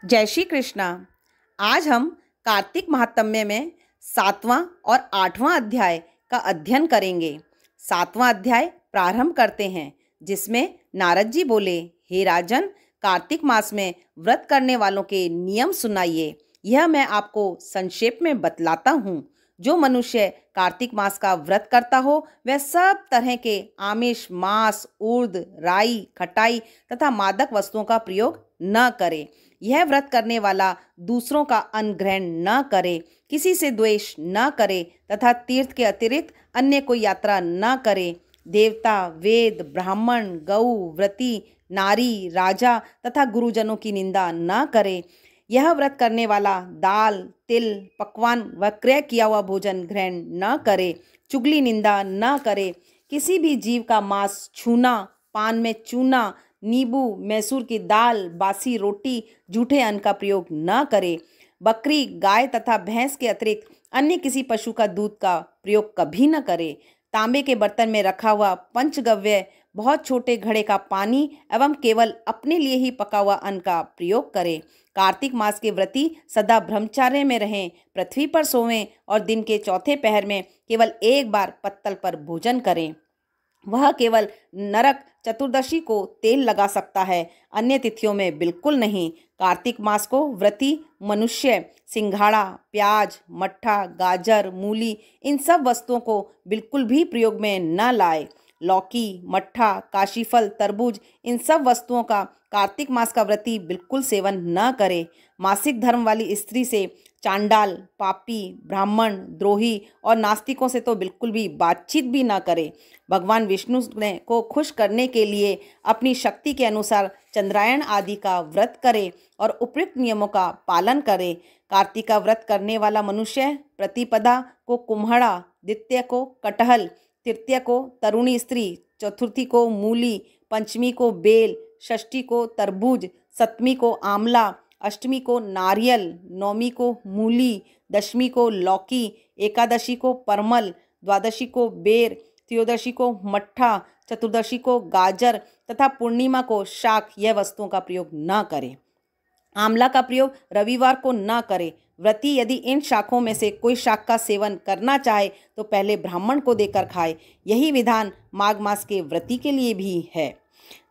जय श्री कृष्णा। आज हम कार्तिक महात्म्य में 7वां और 8वां अध्याय का अध्ययन करेंगे। 7वां अध्याय प्रारंभ करते हैं, जिसमें नारद जी बोले, हे राजन, कार्तिक मास में व्रत करने वालों के नियम सुनाइए। यह मैं आपको संक्षेप में बतलाता हूँ। जो मनुष्य कार्तिक मास का व्रत करता हो वह सब तरह के आमिष, मांस, उर्द, राई, खटाई तथा मादक वस्तुओं का प्रयोग न करे। यह व्रत करने वाला दूसरों का अन्न ग्रहण न करे, किसी से द्वेष न करे तथा तीर्थ के अतिरिक्त अन्य कोई यात्रा न करे। देवता, वेद, ब्राह्मण, गऊ, व्रती, नारी, राजा तथा गुरुजनों की निंदा न करे। यह व्रत करने वाला दाल, तिल, पकवान व क्रय किया हुआ भोजन ग्रहण न करे। चुगली, निंदा न करे। किसी भी जीव का मांस छूना, पान में चूना, नींबू, मैसूर की दाल, बासी रोटी, जूठे अन्न का प्रयोग न करे। बकरी, गाय तथा भैंस के अतिरिक्त अन्य किसी पशु का दूध का प्रयोग कभी न करे। तांबे के बर्तन में रखा हुआ पंचगव्य, बहुत छोटे घड़े का पानी एवं केवल अपने लिए ही पका हुआ अन्न का प्रयोग करें। कार्तिक मास के व्रती सदा ब्रह्मचार्य में रहें, पृथ्वी पर सोवें और दिन के चौथे पहर में केवल एक बार पत्तल पर भोजन करें। वह केवल नरक चतुर्दशी को तेल लगा सकता है, अन्य तिथियों में बिल्कुल नहीं। कार्तिक मास को व्रती मनुष्य सिंघाड़ा, प्याज, मट्ठा, गाजर, मूली इन सब वस्तुओं को बिल्कुल भी प्रयोग में न लाए। लौकी, मट्ठा, काशीफल, तरबूज इन सब वस्तुओं का कार्तिक मास का व्रती बिल्कुल सेवन न करे। मासिक धर्म वाली स्त्री से चांडाल, पापी, ब्राह्मण, द्रोही और नास्तिकों से तो बिल्कुल भी बातचीत भी ना करे। भगवान विष्णु को खुश करने के लिए अपनी शक्ति के अनुसार चंद्रायण आदि का व्रत करे और उपयुक्त नियमों का पालन करे। कार्तिक का व्रत करने वाला मनुष्य प्रतिपदा को कुम्हड़ा, द्वितीय को कटहल, तृतीय को तरुणी स्त्री, चतुर्थी को मूली, पंचमी को बेल, षष्ठी को तरबूज, सप्तमी को आंवला, अष्टमी को नारियल, नौमी को मूली, दशमी को लौकी, एकादशी को परमल, द्वादशी को बेर, त्रयोदशी को मट्ठा, चतुर्दशी को गाजर तथा पूर्णिमा को शाक यह वस्तुओं का प्रयोग न करें। आंवला का प्रयोग रविवार को न करें। व्रती यदि इन शाखों में से कोई शाक का सेवन करना चाहे तो पहले ब्राह्मण को देकर खाए। यही विधान माघ मास के व्रती के लिए भी है।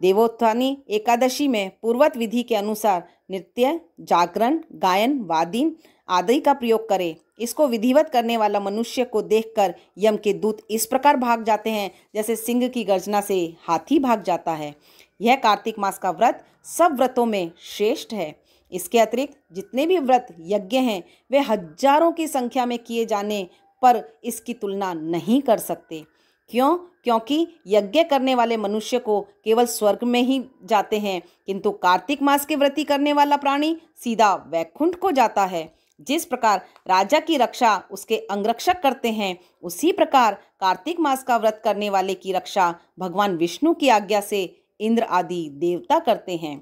देवोत्थानी एकादशी में पूर्वत विधि के अनुसार नृत्य, जागरण, गायन, वादन आदि का प्रयोग करें। इसको विधिवत करने वाला मनुष्य को देखकर यम के दूत इस प्रकार भाग जाते हैं जैसे सिंह की गर्जना से हाथी भाग जाता है। यह कार्तिक मास का व्रत सब व्रतों में श्रेष्ठ है। इसके अतिरिक्त जितने भी व्रत यज्ञ हैं वे हजारों की संख्या में किए जाने पर इसकी तुलना नहीं कर सकते। क्यों? क्योंकि यज्ञ करने वाले मनुष्य को केवल स्वर्ग में ही जाते हैं, किंतु कार्तिक मास के व्रती करने वाला प्राणी सीधा वैकुंठ को जाता है। जिस प्रकार राजा की रक्षा उसके अंगरक्षक करते हैं, उसी प्रकार कार्तिक मास का व्रत करने वाले की रक्षा भगवान विष्णु की आज्ञा से इंद्र आदि देवता करते हैं।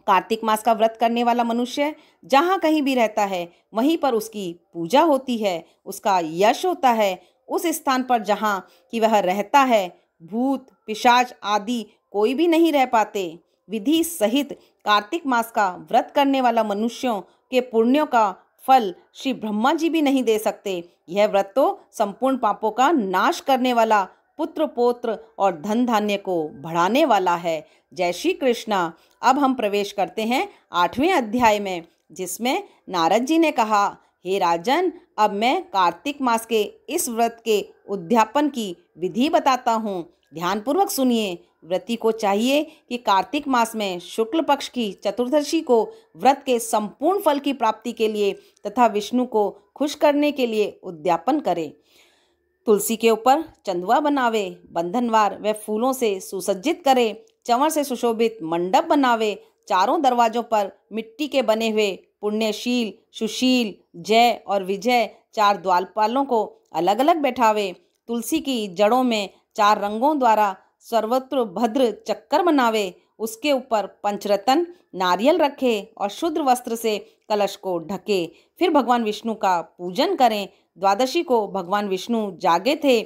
कार्तिक मास का व्रत करने वाला मनुष्य जहाँ कहीं भी रहता है वहीं पर उसकी पूजा होती है, उसका यश होता है। उस स्थान पर जहाँ कि वह रहता है भूत, पिशाच आदि कोई भी नहीं रह पाते। विधि सहित कार्तिक मास का व्रत करने वाला मनुष्यों के पुण्यों का फल श्री ब्रह्मा जी भी नहीं दे सकते। यह व्रत तो संपूर्ण पापों का नाश करने वाला, पुत्र पौत्र और धन धान्य को बढ़ाने वाला है। जय श्री कृष्णा। अब हम प्रवेश करते हैं 8वें अध्याय में, जिसमें नारद जी ने कहा, हे राजन, अब मैं कार्तिक मास के इस व्रत के उद्यापन की विधि बताता हूँ। ध्यानपूर्वक सुनिए। व्रती को चाहिए कि कार्तिक मास में शुक्ल पक्ष की चतुर्दशी को व्रत के संपूर्ण फल की प्राप्ति के लिए तथा विष्णु को खुश करने के लिए उद्यापन करे। तुलसी के ऊपर चंदुआ बनावे, बंधनवार व फूलों से सुसज्जित करे, चंवर से सुशोभित मंडप बनावे, चारों दरवाजों पर मिट्टी के बने हुए पुण्यशील, सुशील, जय और विजय 4 द्वारपालों को अलग अलग बैठावे। तुलसी की जड़ों में 4 रंगों द्वारा सर्वत्र भद्र चक्कर बनावे। उसके ऊपर पंचरत्न नारियल रखे और शुद्र वस्त्र से कलश को ढके। फिर भगवान विष्णु का पूजन करें। द्वादशी को भगवान विष्णु जागे थे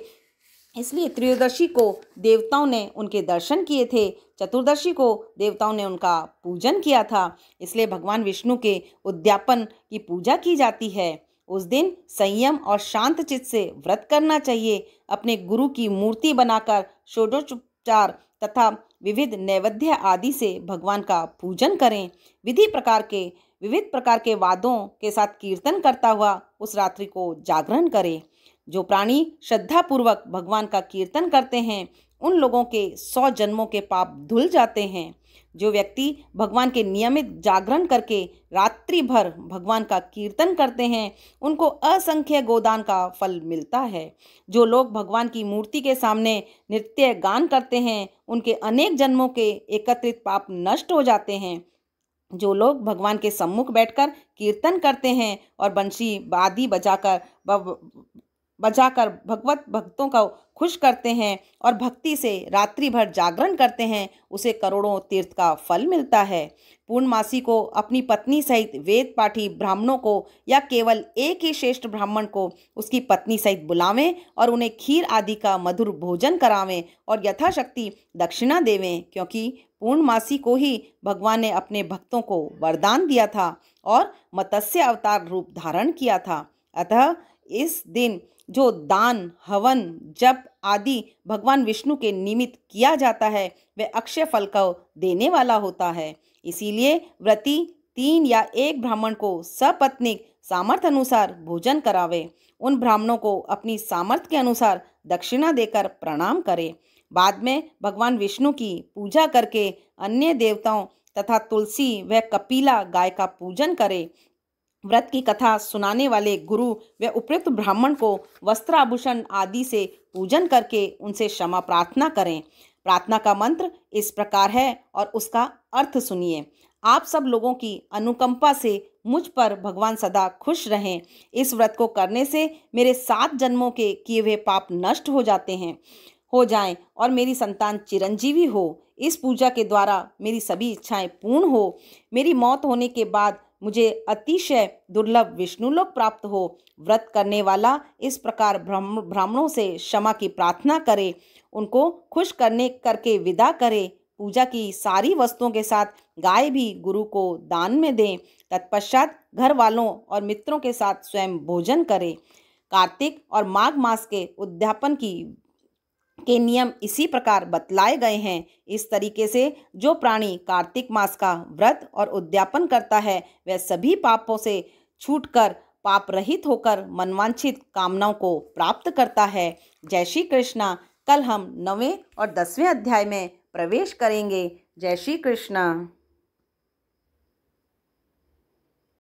इसलिए त्रयोदशी को देवताओं ने उनके दर्शन किए थे, चतुर्दशी को देवताओं ने उनका पूजन किया था। इसलिए भगवान विष्णु के उद्यापन की पूजा की जाती है। उस दिन संयम और शांत चित्त से व्रत करना चाहिए। अपने गुरु की मूर्ति बनाकर षोडशोपचार तथा विविध नैवेद्य आदि से भगवान का पूजन करें। विविध प्रकार के वाद्यों के साथ कीर्तन करता हुआ उस रात्रि को जागरण करें। जो प्राणी श्रद्धापूर्वक भगवान का कीर्तन करते हैं उन लोगों के 100 जन्मों के पाप धुल जाते हैं। जो व्यक्ति भगवान के नियमित जागरण करके रात्रि भर भगवान का कीर्तन करते हैं उनको असंख्य गोदान का फल मिलता है। जो लोग भगवान की मूर्ति के सामने नृत्य गान करते हैं उनके अनेक जन्मों के एकत्रित पाप नष्ट हो जाते हैं। जो लोग भगवान के सम्मुख बैठकर कीर्तन करते हैं और बंशी आदि बजाकर भगवत भक्तों को खुश करते हैं और भक्ति से रात्रि भर जागरण करते हैं उसे करोड़ों तीर्थ का फल मिलता है। पूर्णमासी को अपनी पत्नी सहित वेद पाठी ब्राह्मणों को या केवल एक ही श्रेष्ठ ब्राह्मण को उसकी पत्नी सहित बुलावें और उन्हें खीर आदि का मधुर भोजन करावें और यथाशक्ति दक्षिणा देवें, क्योंकि पूर्णमासी को ही भगवान ने अपने भक्तों को वरदान दिया था और मत्स्य अवतार रूप धारण किया था। अतः इस दिन जो दान, हवन, जप आदि भगवान विष्णु के निमित्त किया जाता है वह अक्षय फल को देने वाला होता है। इसीलिए व्रती 3 या 1 ब्राह्मण को सपत्नीक सामर्थ्य अनुसार भोजन करावे। उन ब्राह्मणों को अपनी सामर्थ्य के अनुसार दक्षिणा देकर प्रणाम करे। बाद में भगवान विष्णु की पूजा करके अन्य देवताओं तथा तुलसी व कपिला गाय का पूजन करे। व्रत की कथा सुनाने वाले गुरु व उपयुक्त ब्राह्मण को वस्त्र आभूषण आदि से पूजन करके उनसे क्षमा प्रार्थना करें। प्रार्थना का मंत्र इस प्रकार है और उसका अर्थ सुनिए। आप सब लोगों की अनुकंपा से मुझ पर भगवान सदा खुश रहें। इस व्रत को करने से मेरे 7 जन्मों के किए हुए पाप नष्ट हो जाएं और मेरी संतान चिरंजीवी हो। इस पूजा के द्वारा मेरी सभी इच्छाएं पूर्ण हो। मेरी मौत होने के बाद मुझे अतिशय दुर्लभ विष्णुलोक प्राप्त हो। व्रत करने वाला इस प्रकार ब्राह्मणों से क्षमा की प्रार्थना करे, उनको खुश करके विदा करे। पूजा की सारी वस्तुओं के साथ गाय भी गुरु को दान में दें। तत्पश्चात घर वालों और मित्रों के साथ स्वयं भोजन करें। कार्तिक और माघ मास के उद्यापन के नियम इसी प्रकार बतलाए गए हैं। इस तरीके से जो प्राणी कार्तिक मास का व्रत और उद्यापन करता है वह सभी पापों से छूटकर पाप रहित होकर मनवांछित कामनाओं को प्राप्त करता है। जय श्री कृष्णा। कल हम 9वें और 10वें अध्याय में प्रवेश करेंगे। जय श्री कृष्णा।